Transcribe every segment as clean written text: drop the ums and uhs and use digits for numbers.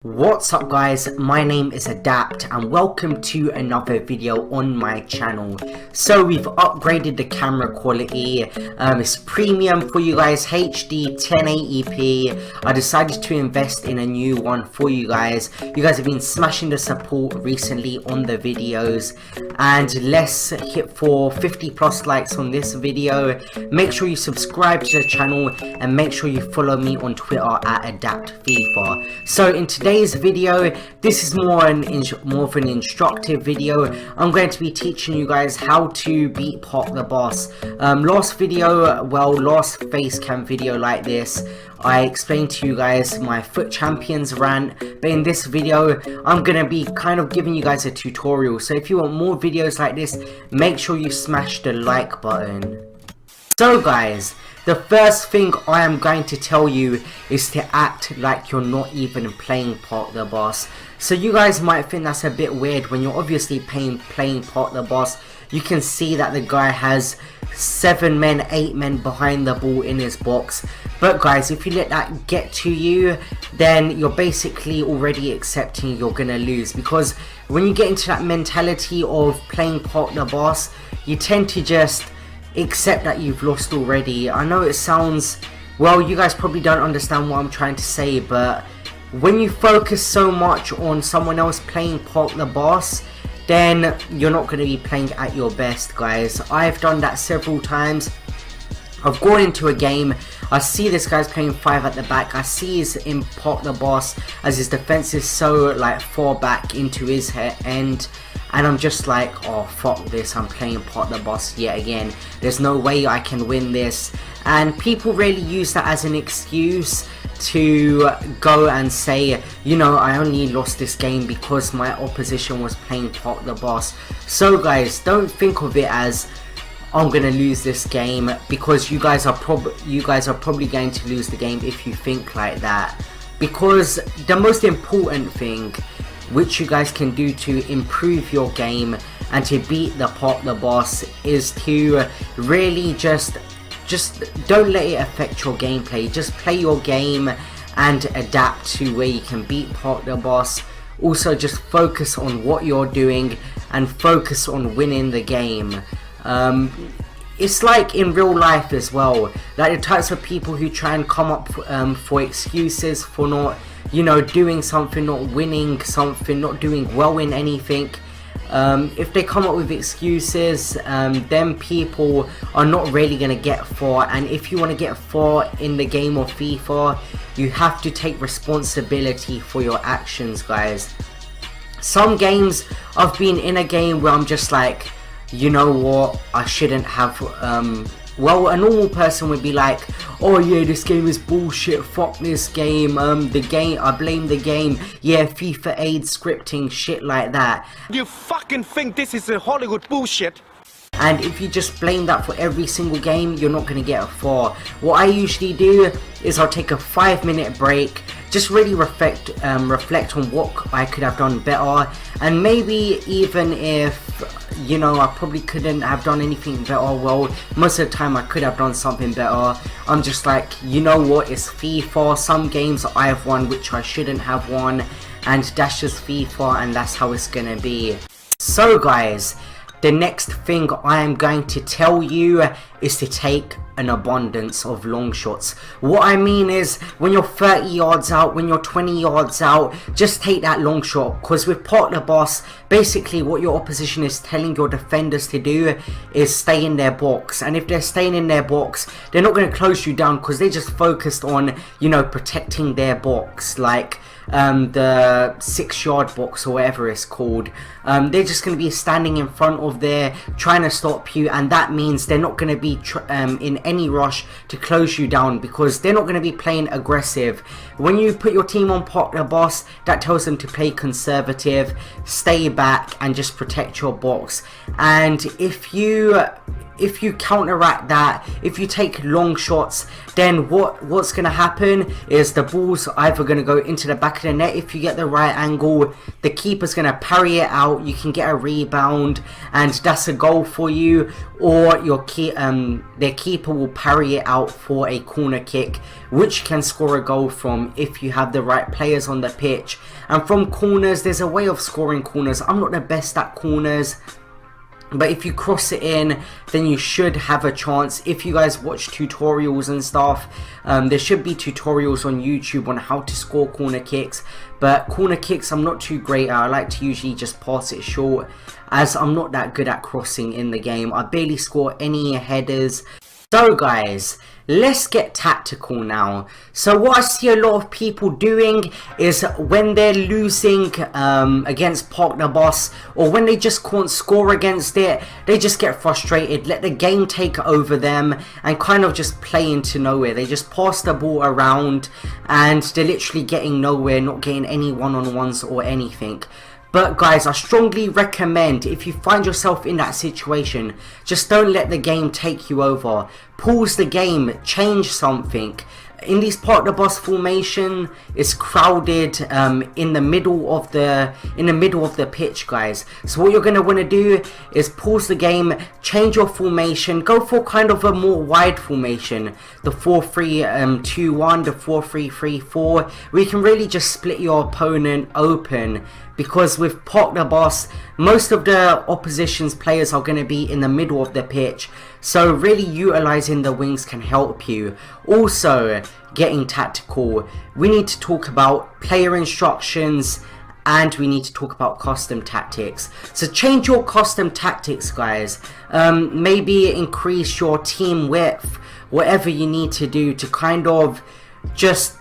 What's up guys, my name is Adapt and welcome to another video on my channel. So we've upgraded the camera quality, it's premium for you guys, HD 1080p. I decided to invest in a new one for you guys. You guys have been smashing the support recently on the videos, and let's hit for 50 plus likes on this video. Make sure you subscribe to the channel and make sure you follow me on Twitter at AdaptFifa. So in today's video, this is more of an instructive video. I'm going to be teaching you guys how to beat Pop the Boss. Last face cam video like this, I explained to you guys my FUT Champions rant, but in this video I'm gonna be kind of giving you guys a tutorial. So if you want more videos like this, make sure you smash the like button. So guys, the first thing I am going to tell you is to act like you're not even playing Pop the Boss. So you guys might think that's a bit weird when you're obviously playing Pop the Boss. You can see that the guy has 7 men, 8 men behind the ball in his box. But guys, if you let that get to you, then you're basically already accepting you're gonna lose. Because when you get into that mentality of playing Pop the Boss, you tend to just accept that you've lost already. I know it sounds, well, you guys probably don't understand what I'm trying to say, but when you focus so much on someone else playing Pop the Boss, then you're not going to be playing at your best, guys. I've done that several times. I've gone into a game, I see this guy's playing 5 at the back, I see he's in Pop the Boss as his defense is so like far back into his end, and I'm just like, oh fuck this, I'm playing Pop the Boss yet again, there's no way I can win this. And people really use that as an excuse to go and say, you know, I only lost this game because my opposition was playing Pop the Boss. So guys, don't think of it as I'm gonna lose this game, because you guys are probably going to lose the game if you think like that. Because the most important thing which you guys can do to improve your game and to beat the Pop the Boss is to really just don't let it affect your gameplay. Just play your game and adapt to where you can beat Pop the Boss. Also just focus on what you're doing and focus on winning the game. It's like in real life as well, like the types of people who try and come up for excuses for not, you know, doing something, not winning something, not doing well in anything. If they come up with excuses, then people are not really going to get far. And if you want to get far in the game of FIFA, you have to take responsibility for your actions, guys. Some games, I've been in a game where I'm just like, you know what, I shouldn't have, well, a normal person would be like, oh yeah, this game is bullshit, fuck this game, I blame the game, yeah, FIFA aids scripting, shit like that. You fucking think this is a Hollywood bullshit? And if you just blame that for every single game, you're not going to get far. What I usually do is I'll take a 5-minute break, just really reflect on what I could have done better, and maybe even if, you know, I probably couldn't have done anything better, well, most of the time I could have done something better, I'm just like, you know what, it's FIFA, some games I have won which I shouldn't have won, and that's just FIFA, and that's how it's gonna be. So guys, the next thing I am going to tell you is to take an abundance of long shots. What I mean is, when you're 30 yards out, when you're 20 yards out, just take that long shot. Because with Pop the Boss, basically what your opposition is telling your defenders to do is stay in their box. And if they're staying in their box, they're not going to close you down because they're just focused on, you know, protecting their box. Like the 6-yard box or whatever it's called. They're just going to be standing in front of there trying to stop you, and that means they're not going to be in any rush to close you down because they're not going to be playing aggressive. When you put your team on Pop the Boss, that tells them to play conservative, stay back and just protect your box. And if you if you counteract that, if you take long shots, then what's going to happen is the ball's either going to go into the back of the net. If you get the right angle, the keeper's going to parry it out, you can get a rebound, and that's a goal for you. Or their keeper will parry it out for a corner kick, which you can score a goal from if you have the right players on the pitch. And from corners, there's a way of scoring corners. I'm not the best at corners, but if you cross it in, then you should have a chance. If you guys watch tutorials and stuff, there should be tutorials on YouTube on how to score corner kicks. But corner kicks I'm not too great at. I like to usually just pass it short, as I'm not that good at crossing in the game. I barely score any headers. So guys, let's get tactical now. So what I see a lot of people doing is when they're losing against Park the Bus, or when they just can't score against it, they just get frustrated, let the game take over them, and kind of just play into nowhere. They just pass the ball around and they're literally getting nowhere, not getting any one-on-ones or anything. But guys, I strongly recommend, if you find yourself in that situation, just don't let the game take you over. Pause the game, change something. In this Park the Bus formation, it's crowded in the middle of the pitch, guys. So what you're gonna want to do is pause the game, change your formation, go for kind of a more wide formation, the 4-3-2-1, the 4-3-3-4, where you can really just split your opponent open. Because with Park the Bus, most of the opposition's players are going to be in the middle of the pitch, so really utilizing the wings can help you. Also, getting tactical, we need to talk about player instructions, and we need to talk about custom tactics. So change your custom tactics, guys. Maybe increase your team width, whatever you need to do to kind of just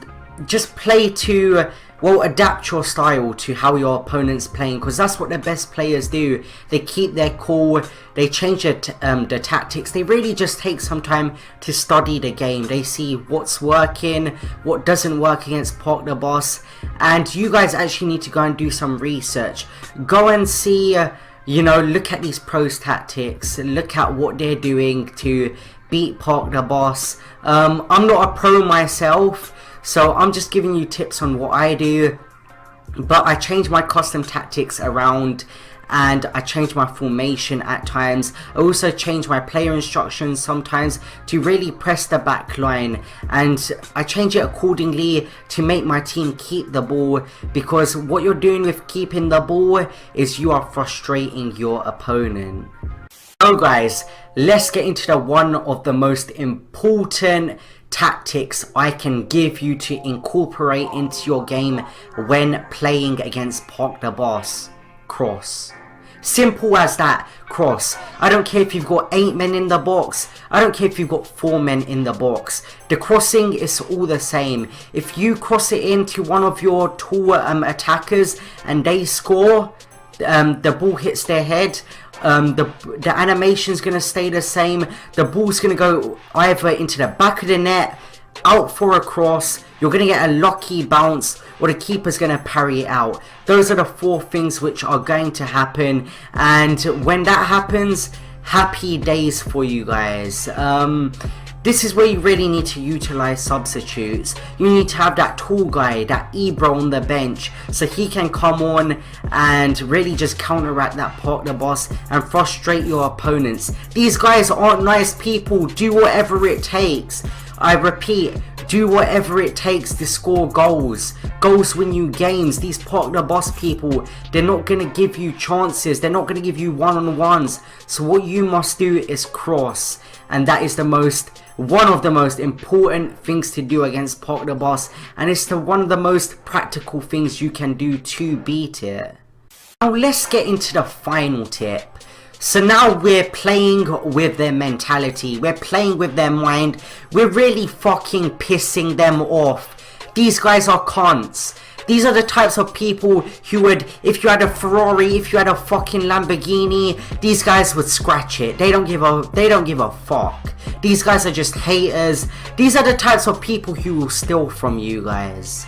play to, well, adapt your style to how your opponent's playing, because that's what the best players do. They keep their cool, they change the tactics, they really just take some time to study the game. They see what's working, what doesn't work against Park the Bus, and you guys actually need to go and do some research. Go and see, you know, look at these pros' tactics, look at what they're doing to beat Park the Bus. I'm not a pro myself, so I'm just giving you tips on what I do, but I change my custom tactics around, and I change my formation at times. I also change my player instructions sometimes to really press the back line, and I change it accordingly to make my team keep the ball, because what you're doing with keeping the ball is you are frustrating your opponent. So guys, let's get into one of the most important tactics I can give you to incorporate into your game when playing against Park the Bus. Cross. Simple as that. Cross. I don't care if you've got 8 men in the box, I don't care if you've got 4 men in the box, the crossing is all the same. If you cross it into one of your tall attackers and they score, the ball hits their head, the animation's gonna stay the same. The ball's gonna go either into the back of the net, out for a cross, you're gonna get a lucky bounce, or the keeper's gonna parry it out. Those are the 4 things which are going to happen, and when that happens, happy days for you guys. This is where you really need to utilize substitutes. You need to have that tall guy, that Ebro on the bench, so he can come on and really just counteract that Park the Bus and frustrate your opponents. These guys aren't nice people. Do whatever it takes. I repeat, do whatever it takes to score goals. Goals win you games. These Park the Bus people, they're not going to give you chances. They're not going to give you one-on-ones. So what you must do is cross. And that is one of the most important things to do against Park the Bus. And it's one of the most practical things you can do to beat it. Now let's get into the final tip. So now we're playing with their mentality, we're playing with their mind, we're really fucking pissing them off. These guys are cunts. These are the types of people who would, if you had a Ferrari, if you had a fucking Lamborghini, these guys would scratch it. They don't give a fuck. These guys are just haters. These are the types of people who will steal from you guys.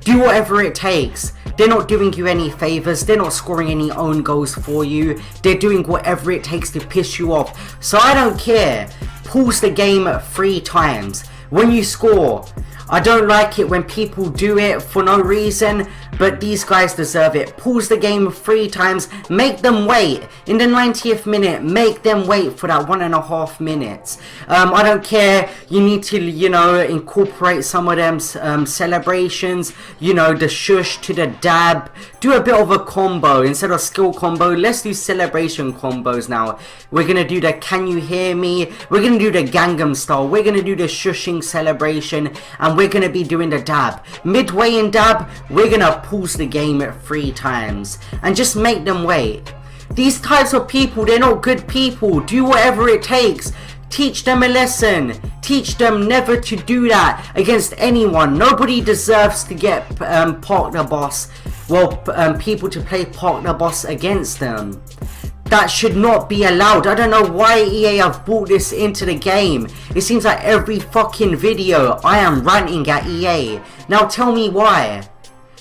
Do whatever it takes. They're not doing you any favors. They're not scoring any own goals for you. They're doing whatever it takes to piss you off. So I don't care. Pause the game 3 times. When you score, I don't like it when people do it for no reason, but these guys deserve it. Pause the game 3 times, make them wait. In the 90th minute, make them wait for that 1.5 minutes. I don't care, you need to, you know, incorporate some of them celebrations, you know, the shush to the dab. Do a bit of a combo. Instead of skill combo, let's do celebration combos now. We're gonna do the can you hear me, we're gonna do the Gangnam style, we're gonna do the shushing celebration, and we're gonna be doing the dab. Midway in dab, we're gonna pause the game 3 times and just make them wait. These types of people, they're not good people. Do whatever it takes. Teach them a lesson. Teach them never to do that against anyone. Nobody deserves to get Park the Boss, well, people to play Park the Boss against them. That should not be allowed. I don't know why EA have brought this into the game. It seems like every fucking video I am ranting at EA. Now tell me why.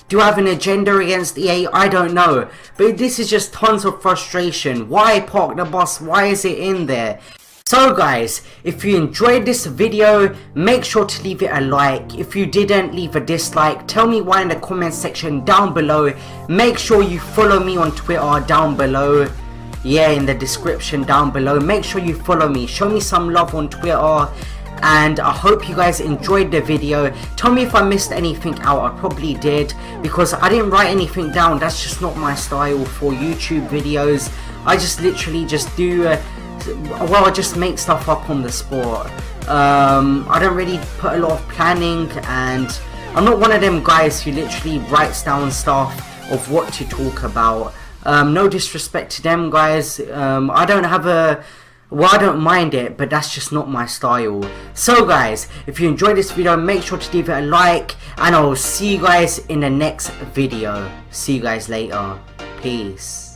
Do I have an agenda against EA? I don't know. But this is just tons of frustration. Why Park the Boss? Why is it in there? So guys, if you enjoyed this video, make sure to leave it a like. If you didn't, leave a dislike. Tell me why in the comment section down below. Make sure you follow me on Twitter down below. Yeah, in the description down below. Make sure you follow me. Show me some love on Twitter. And I hope you guys enjoyed the video. Tell me if I missed anything out. I probably did, because I didn't write anything down. That's just not my style for YouTube videos. I just literally just do well, I just make stuff up on the spot. I don't really put a lot of planning, and I'm not one of them guys who literally writes down stuff of what to talk about. No disrespect to them guys. I don't have a, well, I don't mind it, but that's just not my style. So guys, if you enjoyed this video, make sure to leave it a like, and I will see you guys in the next video. See you guys later. Peace.